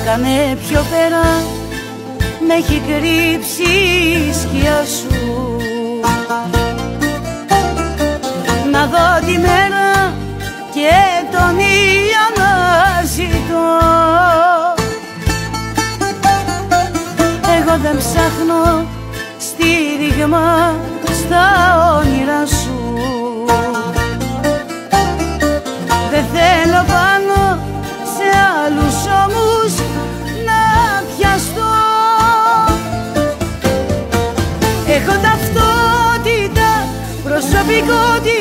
Κάνε πιο πέρα, μ' έχει κρύψει η σκιά σου. Να δω τη μέρα και τον ήλιο να ζητώ. Εγώ δεν ψάχνω στήριγμα στα όνειρα σου. Δεν θέλω πάνω σε άλλους ώμους να πιαστώ. Έχω ταυτότητα, προσωπικότητα